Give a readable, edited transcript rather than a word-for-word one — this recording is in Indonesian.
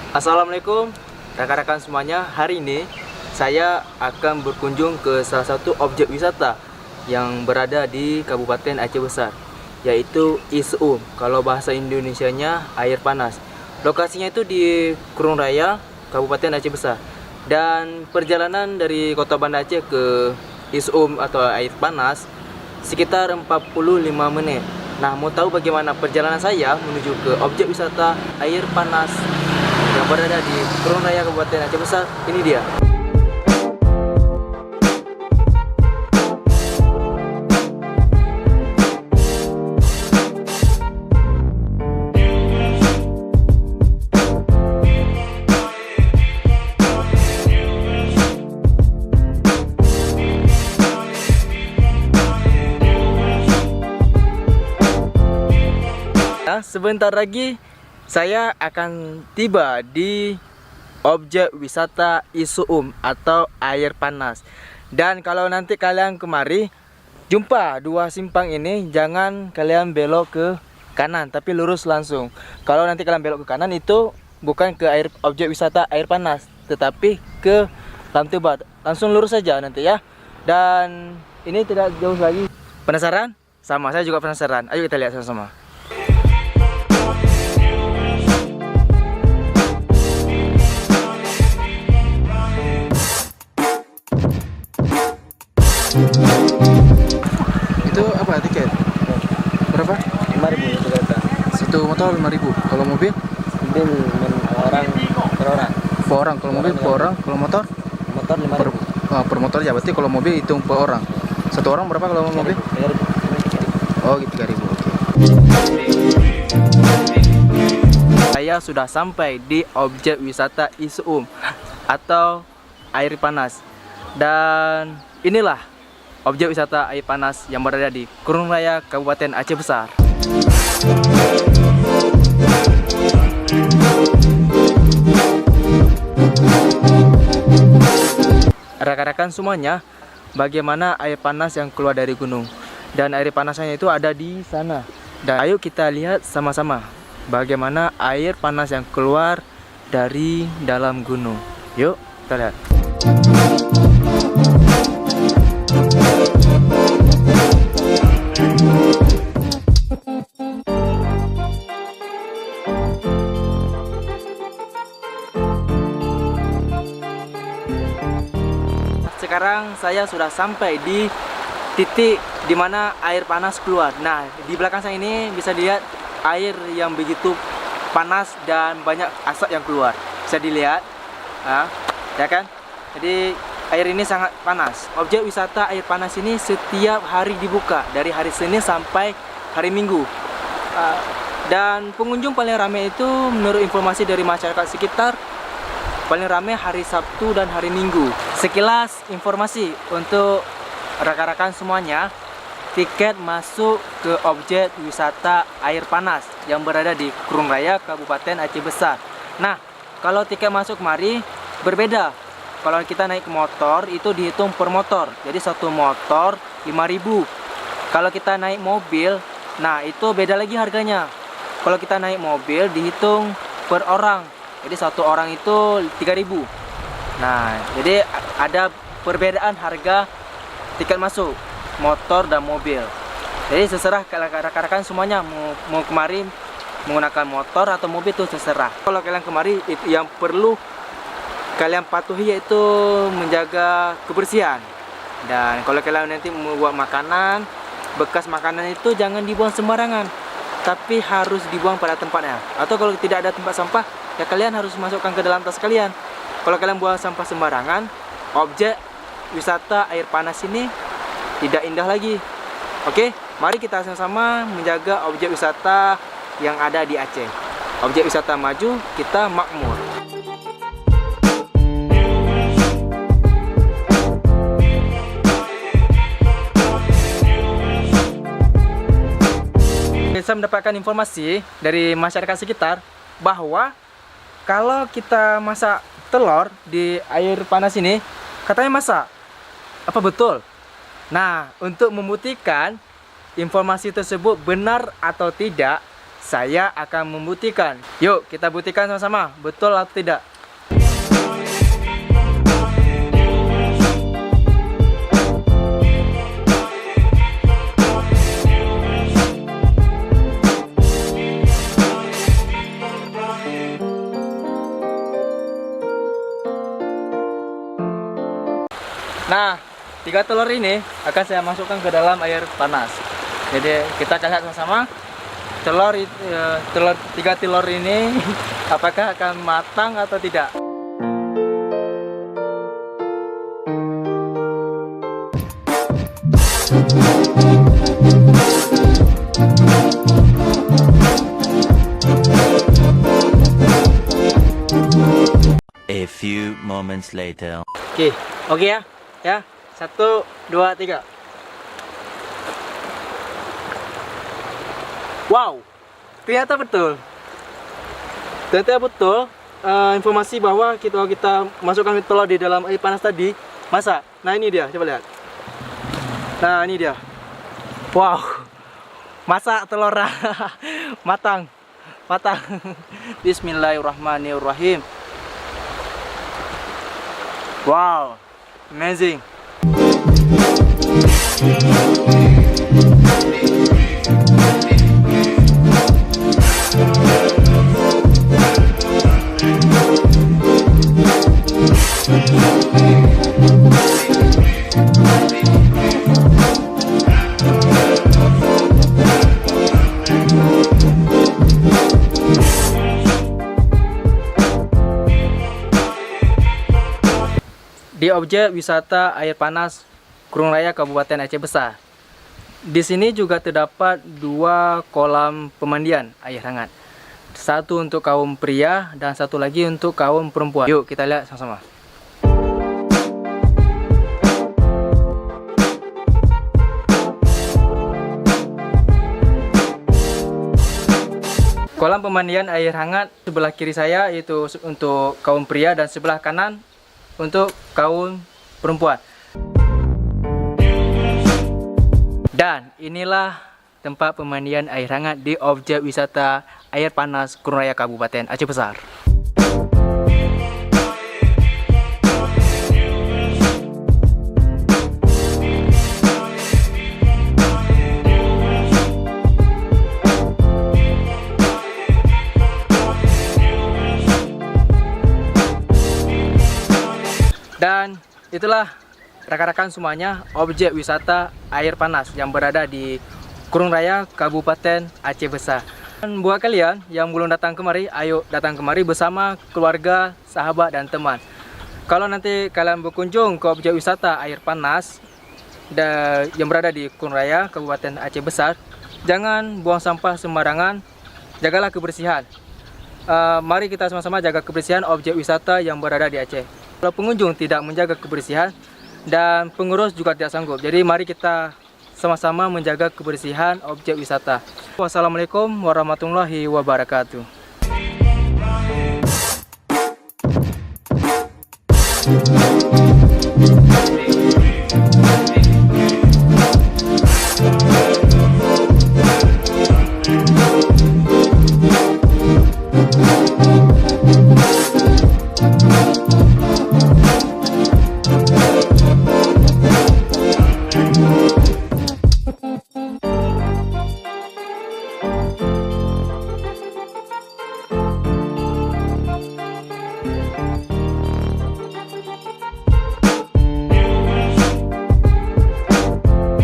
Assalamualaikum rekan-rekan semuanya. Hari ini saya akan berkunjung ke salah satu objek wisata yang berada di Kabupaten Aceh Besar, yaitu ISUM. Kalau bahasa Indonesianya air panas. Lokasinya itu di Kurung Raya, Kabupaten Aceh Besar. Dan perjalanan dari Kota Banda Aceh ke ISUM atau air panas sekitar 45 menit. Nah, mau tahu bagaimana perjalanan saya menuju ke objek wisata air panas yang berada di Kurung Raya Kabupaten Aceh Besar? Ini dia. Nah, sebentar lagi saya akan tiba di objek wisata ISUM atau air panas. Dan kalau nanti kalian kemari jumpa dua simpang ini, jangan kalian belok ke kanan tapi lurus langsung. Kalau nanti kalian belok ke kanan itu bukan ke objek wisata air panas, tetapi ke Lamtuba. Langsung lurus saja nanti ya. Dan ini tidak jauh lagi. Penasaran? Sama, saya juga penasaran. Ayo kita lihat sama-sama. Itu apa tiket? Berapa? 5.000 itu kereta. Satu motor 5.000. Kalau mobil? Mobil orang per orang. Per orang. Kalau mobil per orang. Kalau motor? Motor 5.000. Per motor ya. Berarti kalau mobil hitung per orang. Satu orang berapa kalau mobil? 3.000. Oh gitu, 3.000. Oke. Saya sudah sampai di objek wisata ISUM atau air panas. Dan inilah objek wisata air panas yang berada di Kurung Raya Kabupaten Aceh Besar. Rekan-rekan semuanya, bagaimana air panas yang keluar dari gunung? Dan air panasnya itu ada di sana. Dan ayo kita lihat sama-sama bagaimana air panas yang keluar dari dalam gunung. Yuk, kita lihat. Sekarang saya sudah sampai di titik di mana air panas keluar. Nah, di belakang saya ini bisa dilihat air yang begitu panas dan banyak asap yang keluar. Bisa dilihat, ya kan? Jadi air ini sangat panas. Objek wisata air panas ini setiap hari dibuka dari hari Senin sampai hari Minggu. Dan pengunjung paling ramai itu menurut informasi dari masyarakat sekitar paling ramai hari Sabtu dan hari Minggu. Sekilas informasi untuk rekan-rekan semuanya, tiket masuk ke objek wisata air panas yang berada di Kurung Raya Kabupaten Aceh Besar. Nah, kalau tiket masuk kemari berbeda. Kalau kita naik ke motor itu dihitung per motor. Jadi satu motor 5.000. Kalau kita naik mobil, nah itu beda lagi harganya. Kalau kita naik mobil dihitung per orang. Jadi satu orang itu 3.000. Nah, jadi ada perbedaan harga tiket masuk motor dan mobil. Jadi terserah rekan-rekan semuanya mau kemari menggunakan motor atau mobil itu terserah. Kalau kalian kemari itu yang perlu kalian patuhi yaitu menjaga kebersihan. Dan kalau kalian nanti membuat makanan, bekas makanan itu jangan dibuang sembarangan, tapi harus dibuang pada tempatnya. Atau kalau tidak ada tempat sampah, ya kalian harus masukkan ke dalam tas kalian. Kalau kalian buang sampah sembarangan, objek wisata air panas ini tidak indah lagi. Oke, mari kita sama-sama menjaga objek wisata yang ada di Aceh. Objek wisata maju, kita makmur. Saya mendapatkan informasi dari masyarakat sekitar bahwa kalau kita masak telur di air panas ini, katanya masak. Apa betul? Nah, untuk membuktikan informasi tersebut benar atau tidak, saya akan membuktikan. Yuk, kita buktikan sama-sama, betul atau tidak. Nah, 3 telur ini akan saya masukkan ke dalam air panas. Jadi kita akan lihat sama-sama tiga telur ini apakah akan matang atau tidak. A few moments later. Oke ya. Ya, 1, 2, 3. Wow, ternyata betul. Informasi bahwa kita masukkan telur di dalam air panas tadi masak. Nah ini dia, coba lihat. Nah ini dia. Wow, masak telur matang. Bismillahirrahmanirrahim. Wow, amazing. Di objek wisata air panas Kurung Raya Kabupaten Aceh Besar. Di sini juga terdapat 2 kolam pemandian air hangat. Satu untuk kaum pria dan satu lagi untuk kaum perempuan. Yuk kita lihat sama-sama. Kolam pemandian air hangat sebelah kiri saya itu untuk kaum pria dan sebelah kanan untuk kaum perempuan. Dan inilah tempat pemandian air hangat di objek wisata air panas Kurung Raya Kabupaten Aceh Besar. Dan itulah rekan-rekan semuanya objek wisata air panas yang berada di Kurung Raya Kabupaten Aceh Besar. Dan buat kalian yang belum datang kemari, ayo datang kemari bersama keluarga, sahabat dan teman. Kalau nanti kalian berkunjung ke objek wisata air panas yang berada di Kurung Raya Kabupaten Aceh Besar, jangan buang sampah sembarangan, jagalah kebersihan. Mari kita sama-sama jaga kebersihan objek wisata yang berada di Aceh. Kalau pengunjung tidak menjaga kebersihan dan pengurus juga tidak sanggup. Jadi mari kita sama-sama menjaga kebersihan objek wisata. Wassalamualaikum warahmatullahi wabarakatuh.